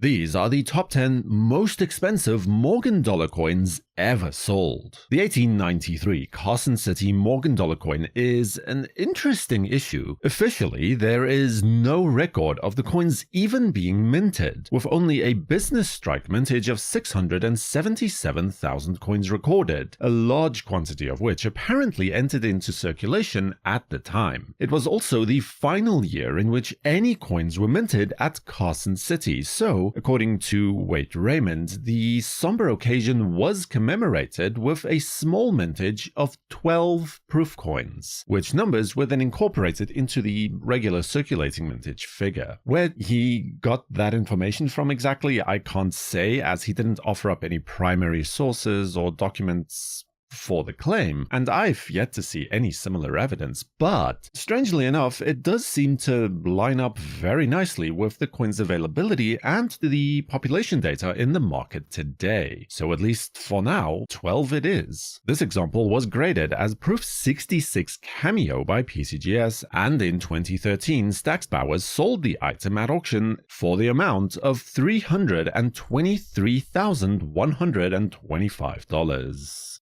These are the top 10 most expensive Morgan dollar coins ever sold. The 1893 Carson City Morgan dollar coin is an interesting issue. Officially, there is no record of the coins even being minted, with only a business strike mintage of 677,000 coins recorded, a large quantity of which apparently entered into circulation at the time. It was also the final year in which any coins were minted at Carson City, so, according to Wade Raymond, the somber occasion was commemorated with a small mintage of 12 proof coins, which numbers were then incorporated into the regular circulating mintage figure. Where he got that information from exactly, I can't say, as he didn't offer up any primary sources or documents for the claim, and I've yet to see any similar evidence, but strangely enough, it does seem to line up very nicely with the coin's availability and the population data in the market today. So at least for now, 12 it is. This example was graded as Proof 66 Cameo by PCGS, and in 2013, Stax Bowers sold the item at auction for the amount of $323,125.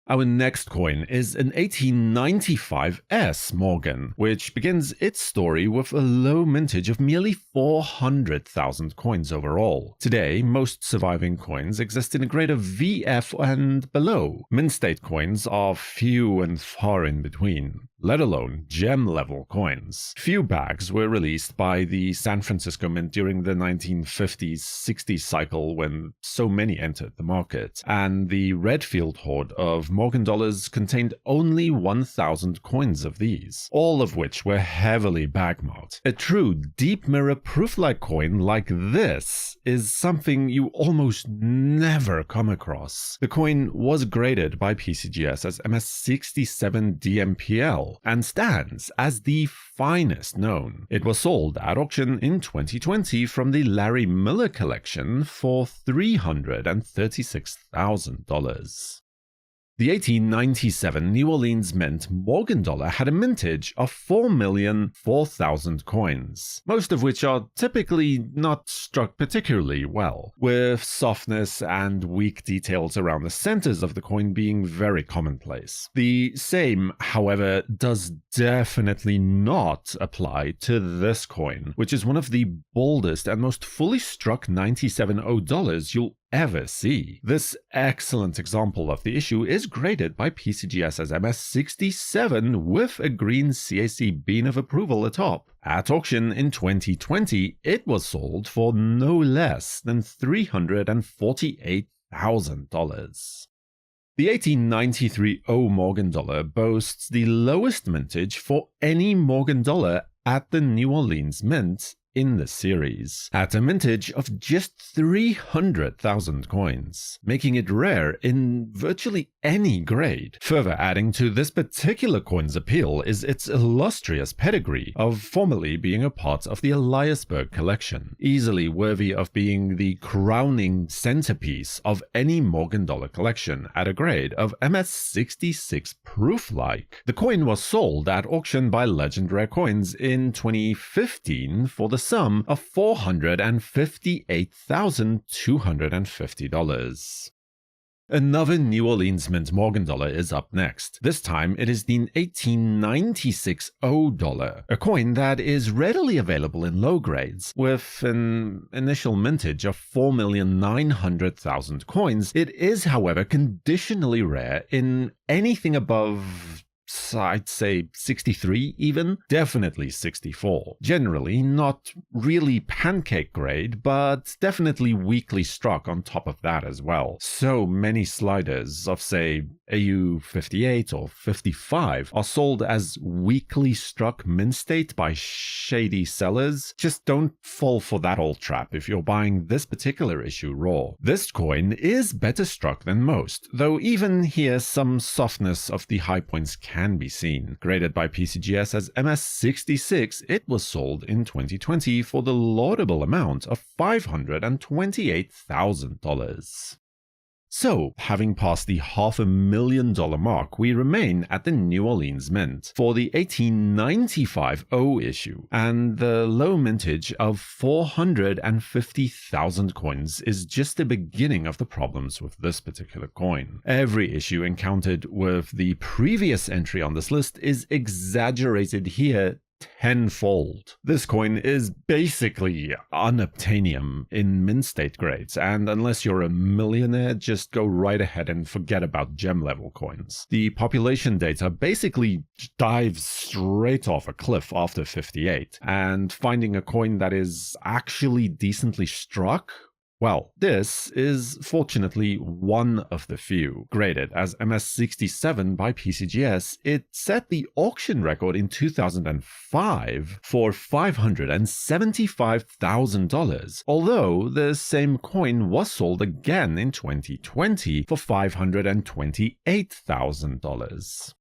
Our next coin is an 1895 S Morgan, which begins its story with a low mintage of merely 400,000 coins overall. Today, most surviving coins exist in a grade of VF and below. Mint state coins are few and far in between, let alone gem-level coins. Few bags were released by the San Francisco Mint during the 1950s-60s cycle when so many entered the market, and the Redfield hoard of Morgan dollars contained only 1,000 coins of these, all of which were heavily bag-marked. A true deep mirror proof-like coin like this is something you almost never come across. The coin was graded by PCGS as MS67 DMPL and stands as the finest known. It was sold at auction in 2020 from the Larry Miller collection for $336,000. The 1897 New Orleans Mint Morgan dollar had a mintage of 4,004,000 coins, most of which are typically not struck particularly well, with softness and weak details around the centers of the coin being very commonplace. The same, however, does definitely not apply to this coin, which is one of the boldest and most fully struck 97 dollars you'll ever see. This excellent example of the issue is graded by PCGS as MS67 with a green CAC bean of approval atop. At auction in 2020, it was sold for no less than $348,000. The 1893 O Morgan dollar boasts the lowest mintage for any Morgan dollar at the New Orleans Mint in the series, at a mintage of just 300,000 coins, making it rare in virtually any grade. Further adding to this particular coin's appeal is its illustrious pedigree of formerly being a part of the Eliasberg collection, easily worthy of being the crowning centerpiece of any Morgan dollar collection at a grade of MS66 proof-like. The coin was sold at auction by Legend Rare Coins in 2015 for the sum of $458,250. Another New Orleans Mint Morgan dollar is up next. This time it is the 1896 O dollar, a coin that is readily available in low grades. With an initial mintage of 4,900,000 coins, it is, however, conditionally rare in anything above, I'd say 63 even, definitely 64. Generally not really pancake grade, but definitely weakly struck on top of that as well. So many sliders of say AU 58 or 55 are sold as weakly struck mint state by shady sellers. Just don't fall for that old trap if you're buying this particular issue raw. This coin is better struck than most, though even here some softness of the high points can be seen. Graded by PCGS as MS66, it was sold in 2020 for the laudable amount of $528,000. So, having passed the $500,000 mark, we remain at the New Orleans Mint for the 1895 O issue, and the low mintage of 450,000 coins is just the beginning of the problems with this particular coin. Every issue encountered with the previous entry on this list is exaggerated here tenfold. This coin is basically unobtainium in mint state grades, and unless you're a millionaire, just go right ahead and forget about gem level coins. The population data basically dives straight off a cliff after 58, and finding a coin that is actually decently struck, well, this is fortunately one of the few. Graded as MS67 by PCGS, it set the auction record in 2005 for $575,000, although the same coin was sold again in 2020 for $528,000.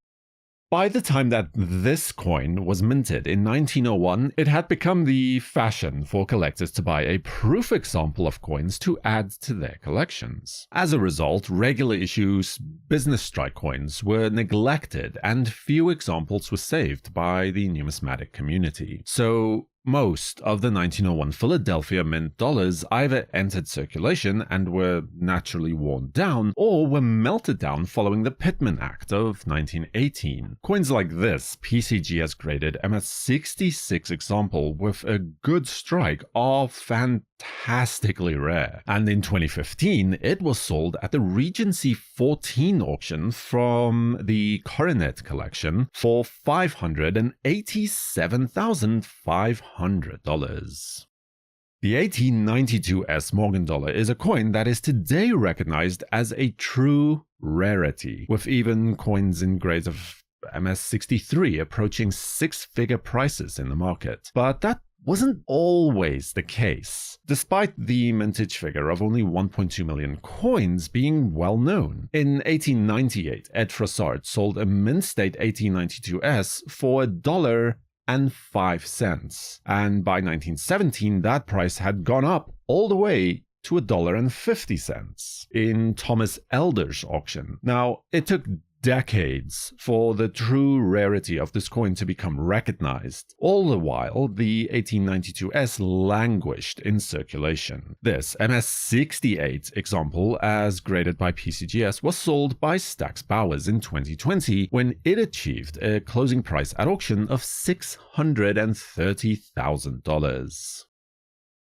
By the time that this coin was minted in 1901, it had become the fashion for collectors to buy a proof example of coins to add to their collections. As a result, regular issue business strike coins were neglected and few examples were saved by the numismatic community. So, most of the 1901 Philadelphia Mint dollars either entered circulation and were naturally worn down, or were melted down following the Pittman Act of 1918. Coins like this PCGS graded MS66 example with a good strike are fantastically rare, and in 2015 it was sold at the Regency 14 auction from the Coronet collection for $587,500. The 1892 S Morgan dollar is a coin that is today recognized as a true rarity, with even coins in grades of MS63 approaching six-figure prices in the market. But that wasn't always the case, despite the mintage figure of only 1.2 million coins being well known. In 1898, Ed Frossard sold a mint state 1892 S for $1.05, and by 1917 that price had gone up all the way to $1.50 in Thomas Elder's auction. Now, it took decades for the true rarity of this coin to become recognized. All the while, the 1892 S languished in circulation. This MS68 example, as graded by PCGS, was sold by Stax Bowers in 2020 when it achieved a closing price at auction of $630,000.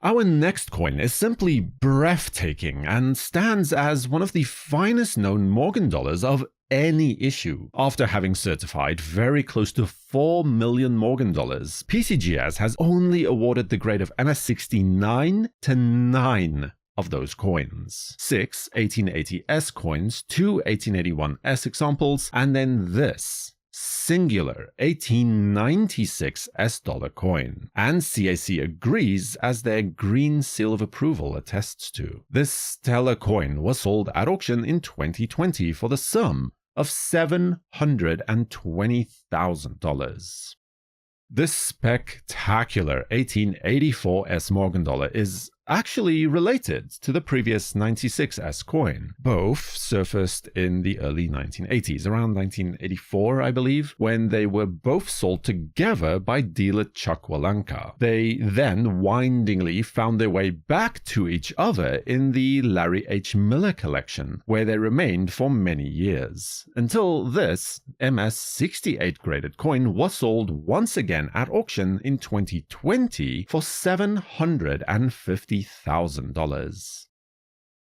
Our next coin is simply breathtaking and stands as one of the finest known Morgan dollars of any issue. After having certified very close to 4 million Morgan dollars, PCGS has only awarded the grade of MS69 to 9 of those coins. 6 1880S coins, 2 1881S examples, and then this singular 1896 S dollar coin, and CAC agrees as their green seal of approval attests to. This stellar coin was sold at auction in 2020 for the sum of $720,000. This spectacular 1884 S Morgan dollar is actually related to the previous 96S coin. Both surfaced in the early 1980s, around 1984, I believe, when they were both sold together by dealer Chuck Walanka. They then windingly found their way back to each other in the Larry H. Miller collection, where they remained for many years, until this MS68 graded coin was sold once again at auction in 2020 for $750,000.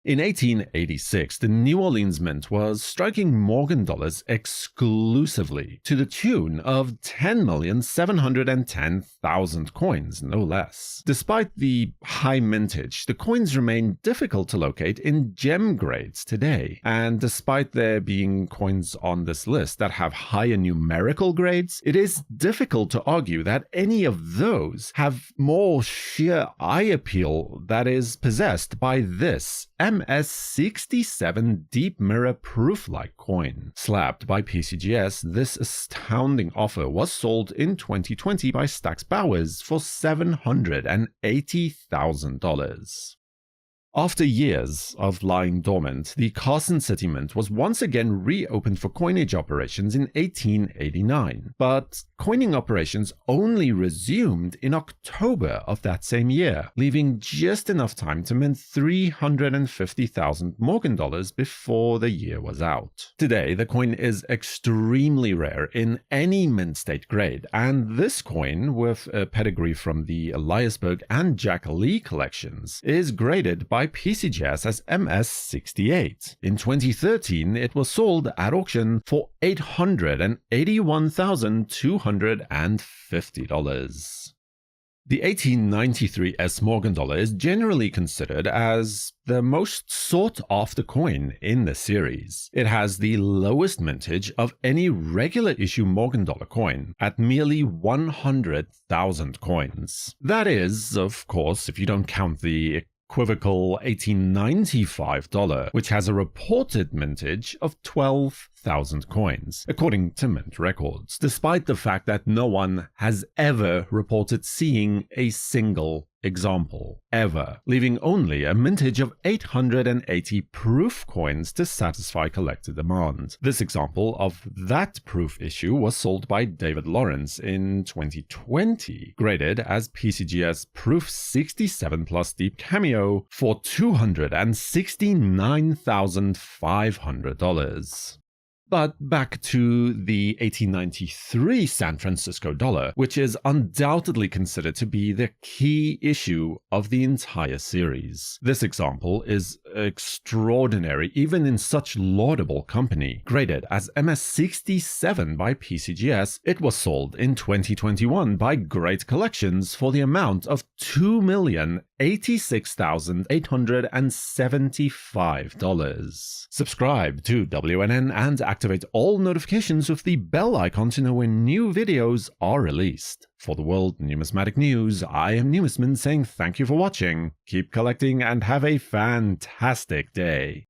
In 1886, the New Orleans Mint was striking Morgan dollars exclusively to the tune of 10,710,000 coins, no less. Despite the high mintage, the coins remain difficult to locate in gem grades today, and despite there being coins on this list that have higher numerical grades, it is difficult to argue that any of those have more sheer eye appeal that is possessed by this MS67 Deep Mirror Proof-like coin. Slapped by PCGS, this astounding offer was sold in 2020 by Stax Bowers for $780,000. After years of lying dormant, the Carson settlement was once again reopened for coinage operations in 1889, but coining operations only resumed in October of that same year, leaving just enough time to mint 350,000 Morgan dollars before the year was out. Today, the coin is extremely rare in any mint state grade, and this coin, with a pedigree from the Eliasberg and Jack Lee collections, is graded by PCGS as MS68. In 2013, it was sold at auction for $881,250. The 1893 S Morgan dollar is generally considered as the most sought-after coin in the series. It has the lowest mintage of any regular issue Morgan dollar coin, at merely 100,000 coins. That is, of course, if you don't count the equivocal 1895 dollar, which has a reported mintage of 12,000 coins, according to mint records, despite the fact that no one has ever reported seeing a single example, ever, leaving only a mintage of 880 proof coins to satisfy collector demand. This example of that proof issue was sold by David Lawrence in 2020, graded as PCGS Proof 67 Plus Deep Cameo for $269,500. But back to the 1893 San Francisco dollar, which is undoubtedly considered to be the key issue of the entire series. This example is extraordinary even in such laudable company. Graded as MS67 by PCGS, it was sold in 2021 by Great Collections for the amount of $2,086,875. Subscribe to WNN and activate all notifications with the bell icon to know when new videos are released. For the World Numismatic News, I am Numisman saying thank you for watching, keep collecting, and have a fantastic day.